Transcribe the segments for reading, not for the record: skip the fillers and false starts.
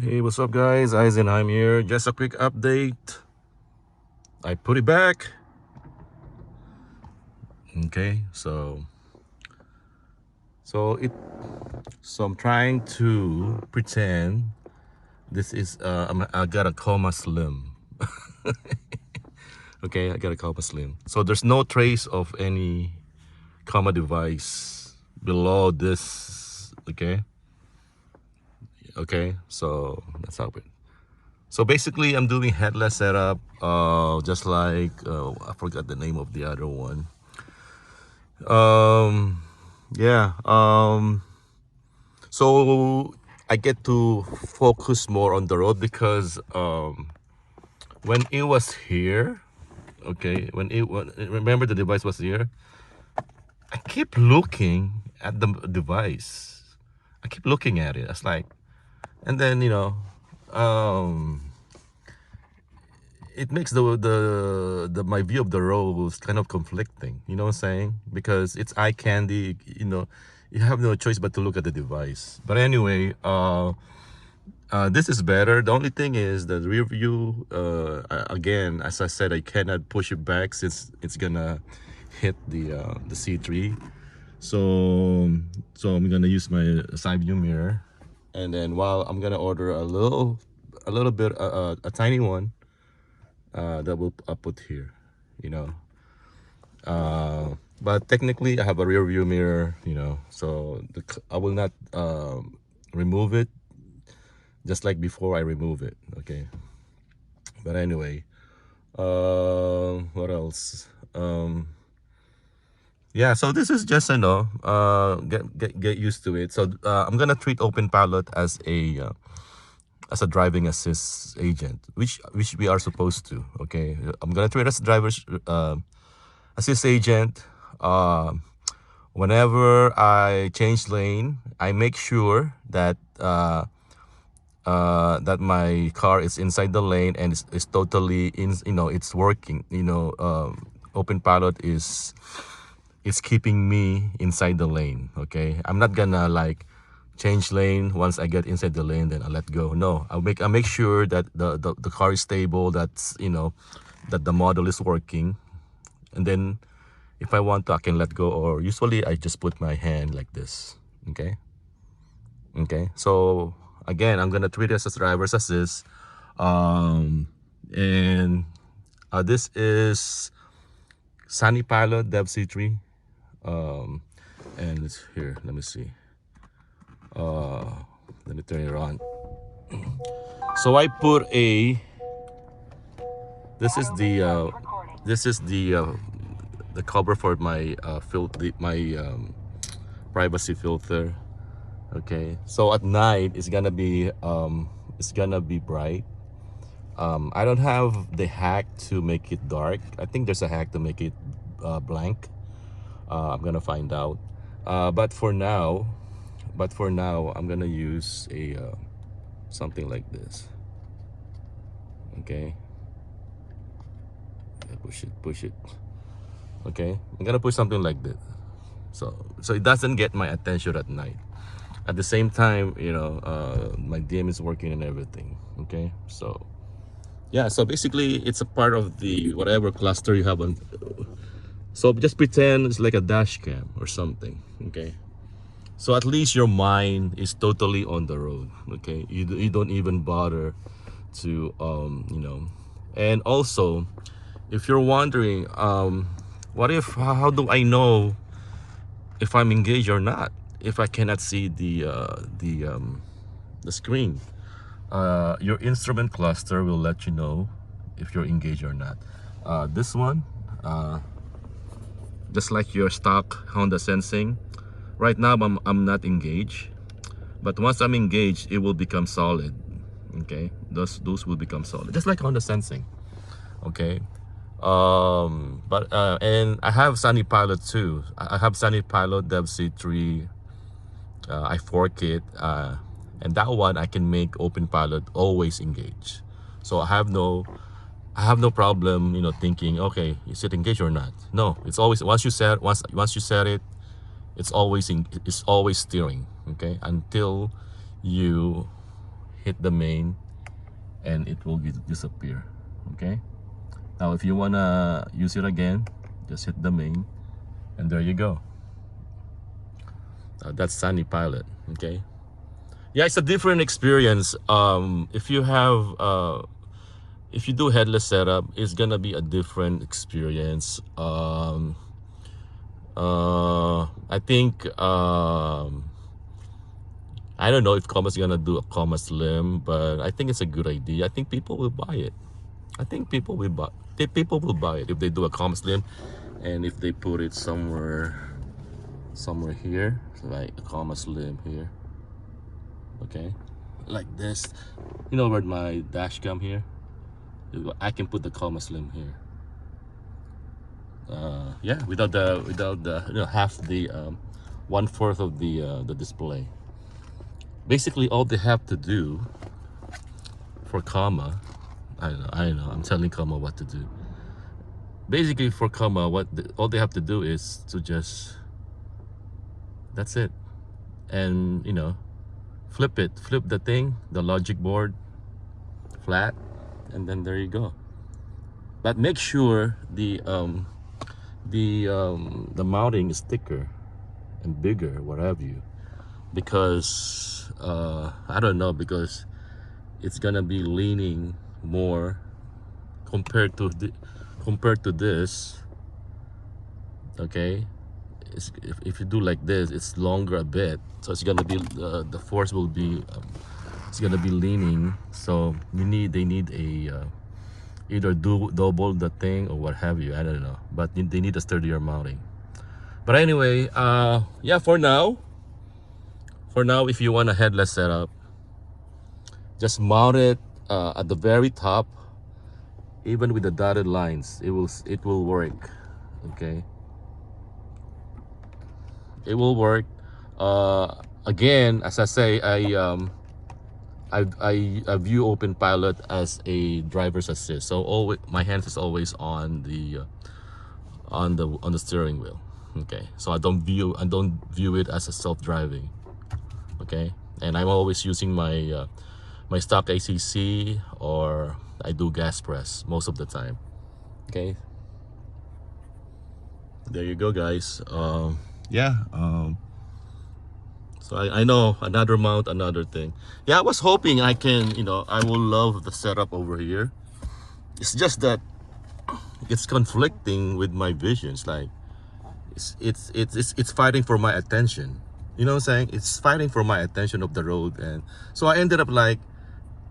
Hey, what's up, guys? Eisenheim here. Just a quick update. I put it back. Okay, so it so I'm trying to pretend this is I got a coma slim. Okay, I got a coma slim. So there's no trace of any coma device below this. Okay. So that's how it. So basically, I'm doing headless setup, just like I forgot the name of the other one. Um, yeah. So I get to focus more on the road because when it was here, okay, remember the device was here. I keep looking at the device. I keep looking at it. It's like, and then um, it makes the my view of the roles kind of conflicting. You know what I'm saying? Because it's eye candy. You have no choice but to look at the device. But anyway, this is better. The only thing is the rear view. Again, as I said, I cannot push it back since it's gonna hit the C3. So I'm gonna use my side view mirror, and then while I'm gonna order a little bit, a tiny one that will put here, you know. But technically, I have a rear view mirror, so I will not remove it just like before I remove it. Okay. But anyway, what else? Yeah. So this is just get used to it. So I'm gonna treat Openpilot as a driving assist agent, which we are supposed to. Okay, I'm gonna treat as a driver's assist agent. Whenever I change lane, I make sure that my car is inside the lane and is totally in. It's working. Openpilot is keeping me inside the lane. Okay, I'm not gonna like change lane once I get inside the lane, then I let go. No, I make sure that the car is stable. That the model is working, and then if I want to, I can let go. Or usually I just put my hand like this. Okay. So again, I'm gonna treat this as driver's assist, and this is Sunny Pilot Dev C3, and it's here. Let me see. Let me turn it on. So I put a. This is the cover for my privacy filter. Okay, so at night it's gonna be bright. I don't have the hack to make it dark. I think there's a hack to make it blank. I'm gonna find out. But for now, I'm gonna use a something like this. Okay, push it. Okay, I'm gonna push something like this, so it doesn't get my attention at night. At the same time, my DM is working and everything. Okay, so yeah, so basically it's a part of the whatever cluster you have on. So just pretend it's like a dash cam or something. Okay, so at least your mind is totally on the road. Okay, you don't even bother to and also, if you're wondering, what if, how do I know if I'm engaged or not if I cannot see the screen? Your instrument cluster will let you know if you're engaged or not. This one, just like your stock Honda sensing, right now I'm not engaged, but once I'm engaged, it will become solid. Okay, those will become solid, just like Honda sensing. Okay, but and I have Sunny Pilot too. I have Sunny Pilot Dev C3. I fork it, and that one I can make Openpilot always engage. So I have no problem, thinking, okay, is it engaged or not? No, it's always once you set it, it's always steering. Okay, until you hit the main, and it will disappear. Okay, now if you wanna use it again, just hit the main, and there you go. That's Sunny Pilot. Okay, yeah, it's a different experience. If you do headless setup, it's gonna be a different experience. I think I don't know if Comma's gonna do a Comma Slim, but I think it's a good idea. I think people will buy it. I think people will buy. People will buy it if they do a Comma Slim, and if they put it somewhere here, so like a Comma Slim here. Okay, like this. You know where my dash cam here? I can put the Comma Slim here. Yeah, without the half the 1/4 of the display. Basically, all they have to do for Comma, I know, I'm telling Comma what to do. Basically, for Comma, all they have to do is to just, that's it, and flip the thing, the logic board, flat, and then there you go. But make sure the mounting is thicker and bigger, what have you, because I don't know, because it's gonna be leaning more compared to this. Okay, if you do like this, it's longer a bit, so it's gonna be the force will be it's gonna be leaning. So they need a either double the thing or what have you. I don't know, but they need a sturdier mounting. But anyway, yeah, for now, if you want a headless setup, just mount it at the very top. Even with the dotted lines, it will work. Okay, it will work. Again, as I say, I view Openpilot as a driver's assist. So always my hands is always on the steering wheel. Okay, so I don't view it as a self-driving. Okay, and I'm always using my my stock ACC, or I do gas press most of the time. Okay, there you go, guys. Yeah. So I know another mount, another thing. Yeah, I was hoping I can, I will love the setup over here. It's just that it's conflicting with my visions. Like it's fighting for my attention. You know what I'm saying? It's fighting for my attention of the road, and so I ended up like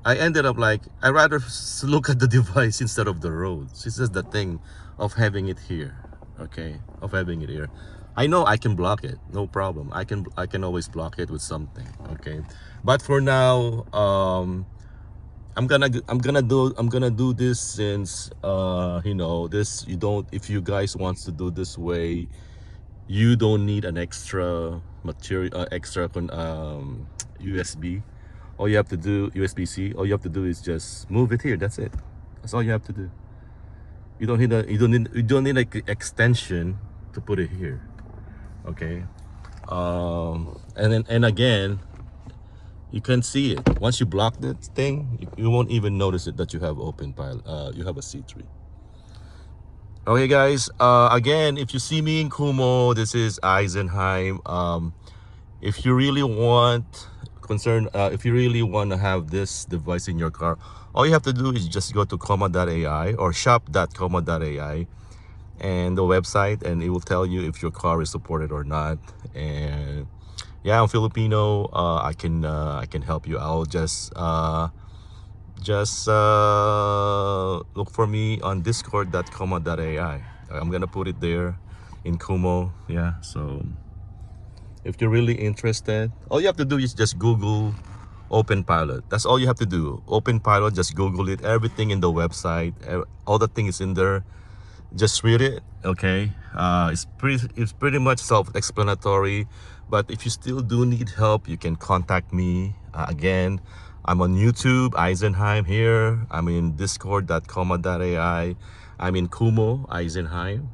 I rather look at the device instead of the road. It's just the thing of having it here. Okay, of having it here. I know I can block it, no problem. I can always block it with something. Okay, but for now, I'm gonna do this, since this, you don't, if you guys wants to do this way, you don't need an extra material, USB. All you have to do, USB-C, all you have to do is just move it here. That's it. That's all you have to do. You don't need like extension to put it here. Okay, and again, you can see it once you block that thing. You won't even notice it that you have Openpilot. You have a C3. Okay, guys. Again, if you see me in Kumo, this is Eisenheim. If you really want if you really want to have this device in your car, all you have to do is just go to comma.ai or shop.comma.ai and the website, and it will tell you if your car is supported or not. And yeah, I'm Filipino. I can help you out. Just look for me on discord.comma.ai. I'm gonna put it there in Kumo. Yeah, so if you're really interested, all you have to do is just Google Openpilot. That's all you have to do. Openpilot, just Google it. Everything in the website, all the things in there. Just read it. Okay, it's pretty much self-explanatory. But if you still do need help, you can contact me. Again, I'm on YouTube, Eisenheim here. I'm in discord.comma.ai. I'm in Kumo, Eisenheim.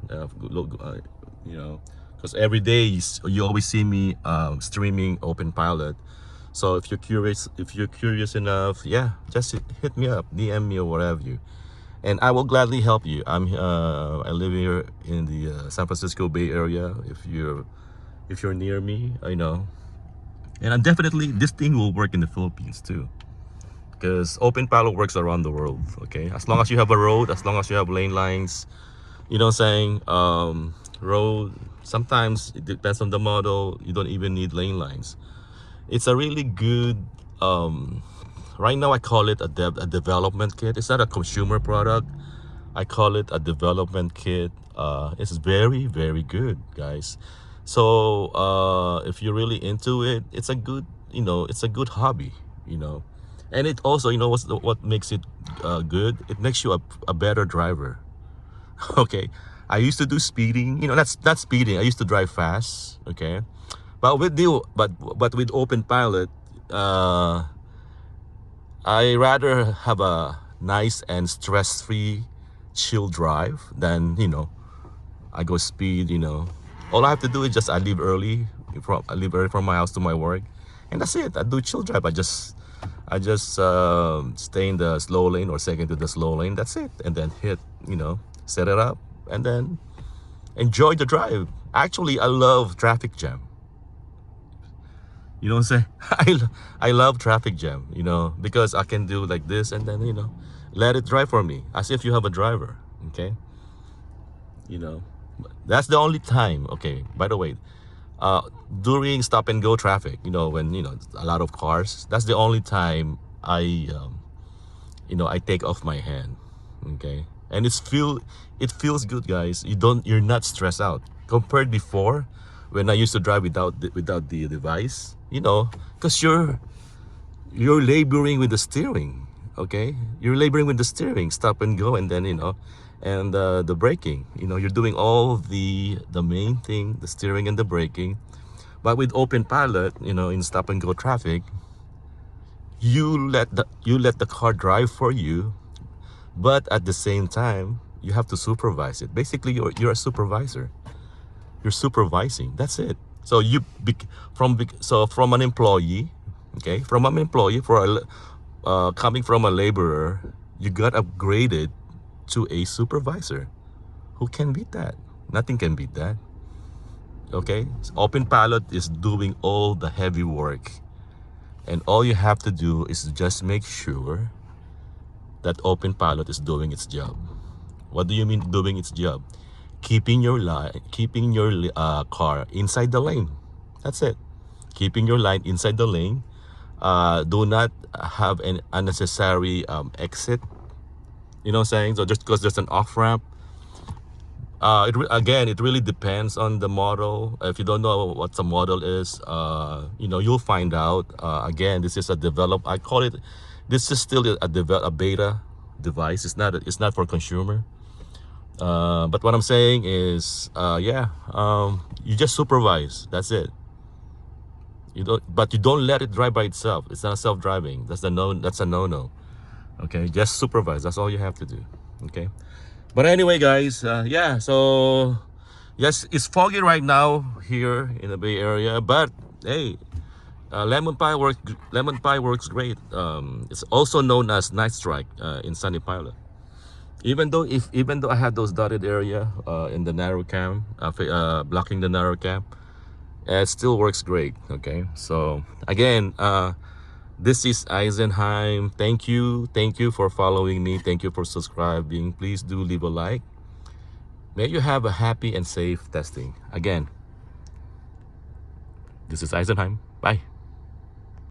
Because every day you always see me streaming Openpilot. So if you're curious enough, yeah, just hit me up, DM me or whatever you, and I will gladly help you. I live here in the San Francisco Bay Area. If you're near me, I know, and I'm definitely this thing will work in the Philippines too, because Openpilot works around the world. Okay, as long as you have a road, as long as you have lane lines, you know what I'm saying? Road, sometimes it depends on the model, you don't even need lane lines. It's a really good, right now I call it a development kit. It's not a consumer product. I call it a development kit. It's very, very good, guys. So if you're really into it, it's a good, it's a good hobby, and it also, what makes it good? It makes you a better driver. Okay, I used to do speeding, that's not speeding, I used to drive fast. Okay, but with Openpilot, I rather have a nice and stress-free chill drive than I go speed. All I have to do is just I leave early from my house to my work, and that's it. I do chill drive. I just stay in the slow lane or second to the slow lane. That's it, and then set it up, and then enjoy the drive. Actually, I love traffic jam. You know what I'm saying? I love traffic jam, because I can do like this and then, let it drive for me as if you have a driver. Okay. You know, that's the only time. Okay. By the way, during stop and go traffic, when, a lot of cars, that's the only time I take off my hand. Okay. And it feels good, guys. You're not stressed out compared before when I used to drive without the device, because you're laboring with the steering. Okay, you're laboring with the steering, stop and go, and then and the braking. You're doing all the main thing, the steering and the braking. But with Openpilot, in stop and go traffic, you let the car drive for you, but at the same time you have to supervise it. Basically, you're a supervisor. You're supervising. That's it. So from an employee, okay, coming from a laborer, you got upgraded to a supervisor. Who can beat that? Nothing can beat that. Okay, Openpilot is doing all the heavy work, and all you have to do is just make sure that Openpilot is doing its job. What do you mean doing its job? Keeping your car inside the lane. That's it. Keeping your line inside the lane. Do not have an unnecessary exit. You know what I'm saying? So just because there's an off ramp, it really depends on the model. If you don't know what the model is, you'll find out. Again, this is I call it. This is still a beta device. It's not for consumer. But what I'm saying is, you just supervise. That's it. But you don't let it drive by itself. It's not self-driving. That's a no-no. Okay, just supervise. That's all you have to do. Okay. But anyway, guys, so yes, it's foggy right now here in the Bay Area. But hey, lemon pie works great. It's also known as night strike in Sunny Pilot. Even though I had those dotted area in the narrow cam, blocking the narrow cam, it still works great. Okay, so again, this is Eisenheim. Thank you for following me. Thank you for subscribing. Please do leave a like. May you have a happy and safe testing. Again, this is Eisenheim. Bye.